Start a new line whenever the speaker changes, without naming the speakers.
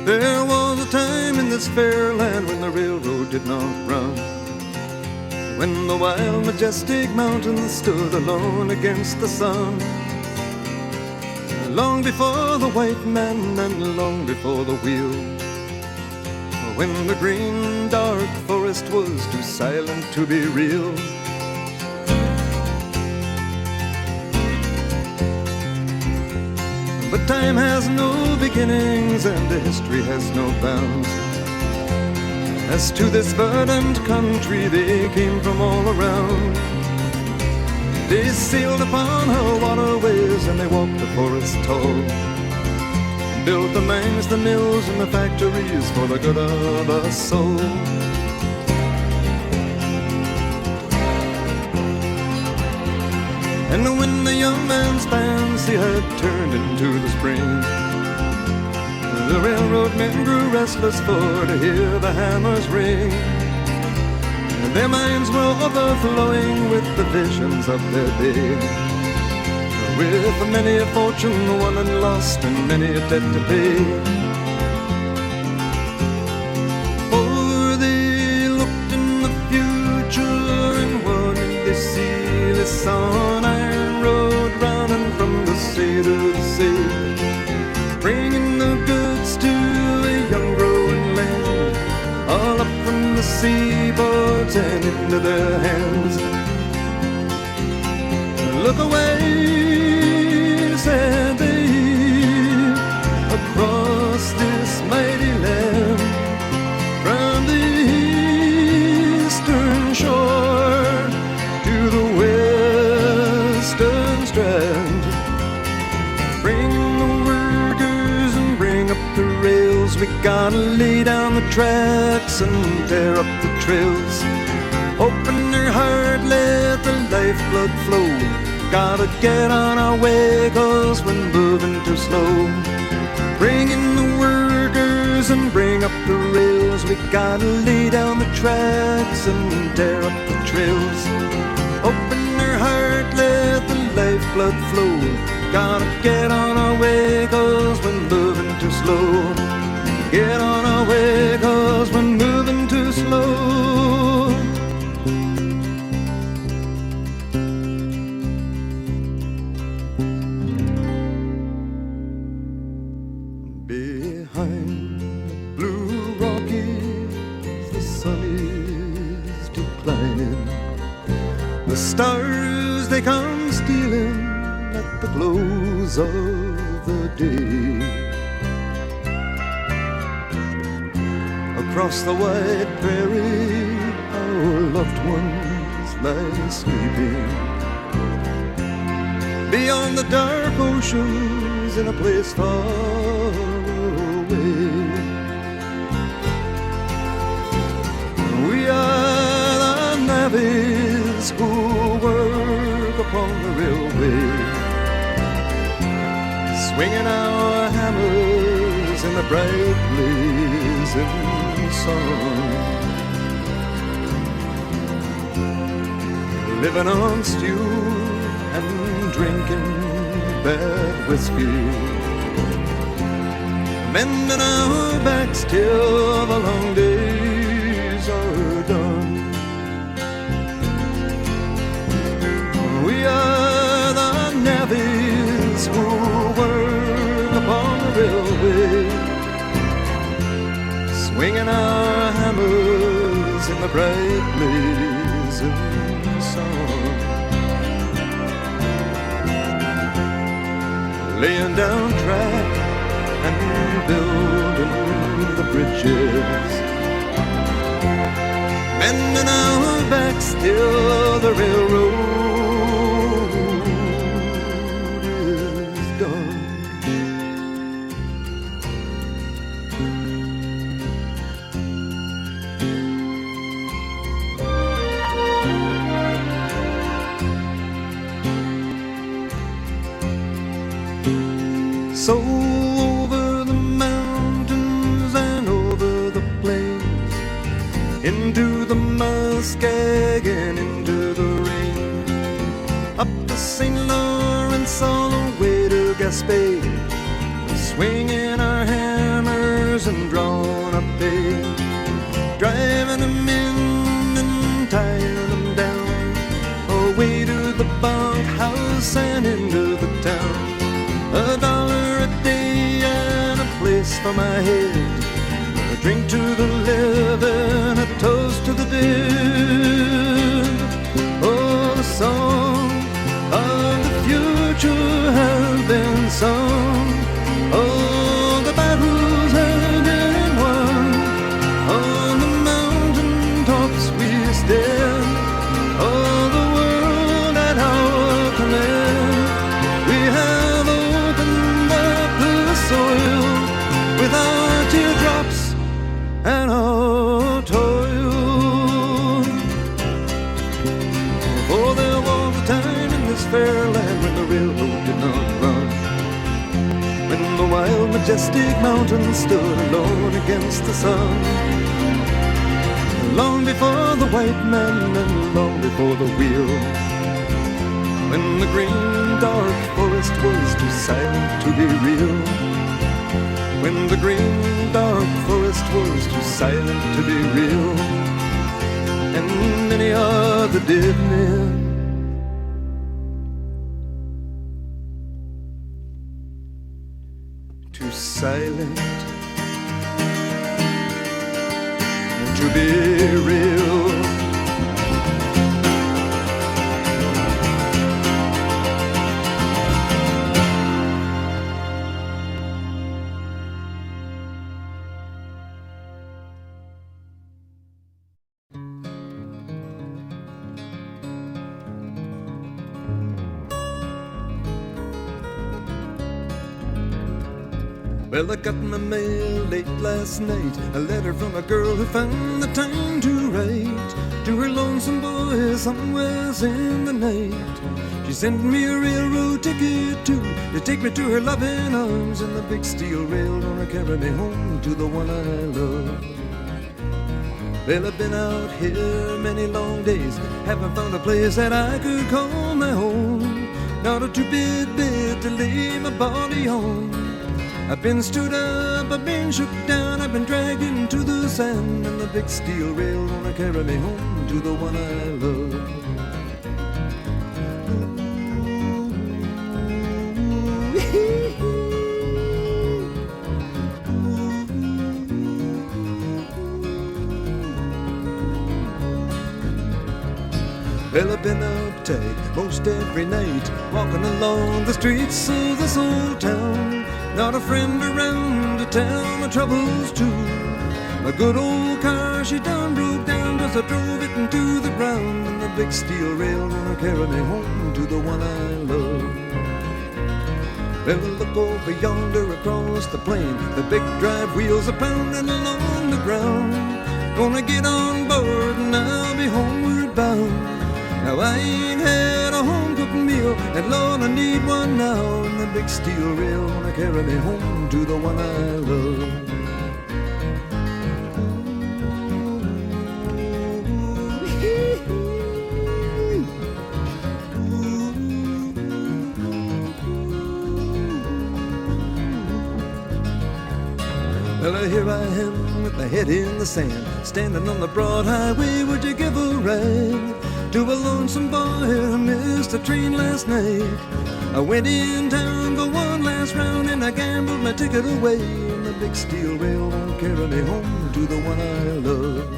There was a time in this fair land when the railroad did not run, when the wild, majestic mountains stood alone against the sun. Long before the white man and long before the wheel, when the green, dark forest was too silent to be real. But time has no beginnings and the history has no bounds. As to this verdant country they came from all around. They sailed upon her waterways and they walked the forest tall, built the mines, the mills, and the factories for the good of us all. And when the young man's fancy had turned into the spring, the railroad men grew restless for to hear the hammers ring. And their minds were overflowing with the visions of their day, with many a fortune won and lost and many a debt to pay. For they looked in the future and what did they see? They saw an iron road running from the sea to the sea, bringing the goods to a young growing land, all up from the seaboards and into their hands. Look away, said they, across this mighty land, from the eastern shore to the western strand. Bring the workers and bring up the rails. We gotta lay down the tracks and tear up the trails. Open your heart, let the lifeblood flow. Gotta get on our way, 'cause we're moving too slow. Bring in the workers and bring up the rails. We gotta lay down the tracks and tear up the trails. Open your heart, let the lifeblood flow. Gotta get on our way, 'cause we're moving too slow. Get on our way, 'cause we're moving too slow. Behind the blue Rockies, the sun is declining. The stars, they come stealing at the close of the day. Across the wide prairie, our loved ones lie sleeping. Beyond the dark oceans, in a place far away, we are the navvies who work upon the railway, swinging our hammers in the bright blazing sun, living on stew and drinking bad whiskey, mending our backs till the long days are done. We are the navvies who work upon the railway, swinging our hammers in the bright blazing sun, laying down track and building the bridges, mending our backs till the railroad is done. So over the mountains and over the plains, into the Muskegon, into the rain, up the St. Lawrence, all the way to Gaspé, swinging our hammers and for my head. A drink to the living, a toast to the dead. Oh, the song of the future has been sung. Oh, the battles have been won. On the mountain tops we stand. Oh, the world at our command. We have opened up the soil with our teardrops and our toil. For there was a time in this fair land when the railroad did not run, when the wild majestic mountains stood alone against the sun. Long before the white man and long before the wheel, when the green dark forest was too silent to be real, when the green dark forest was too silent to be real, and many are the dead men too silent to be real. Well, I got my mail late last night, a letter from a girl who found the time to write to her lonesome boy somewhere in the night. She sent me a railroad ticket too, to take me to her loving arms, and the big steel rail gonna carry me home to the one I love. Well, I've been out here many long days, haven't found a place that I could call my home. Not a two-bit bed to lay my body on. I've been stood up, I've been shook down, I've been dragged into the sand, and the big steel rail gonna carry me home to the one I love. Well, I've been out tight most every night, walking along the streets of this old town. Not a friend around to tell my troubles to. My good old car, she done broke down, just I drove it into the ground, and the big steel rail gonna carry me home to the one I love. Well, look over yonder across the plain, the big drive wheels are pounding along the ground. Gonna get on board and I'll be homeward bound. Now I ain't had a home-cooked meal, and Lord, I need one now, and the big steel rail gonna carry me home to the one I love. Well, here I am with my head in the sand, standing on the broad highway. Would you give a ride to a lonesome boy who missed a train last night? I went in town for one last round, and I gambled my ticket away, and the big steel rail won't carry me home to the one I love.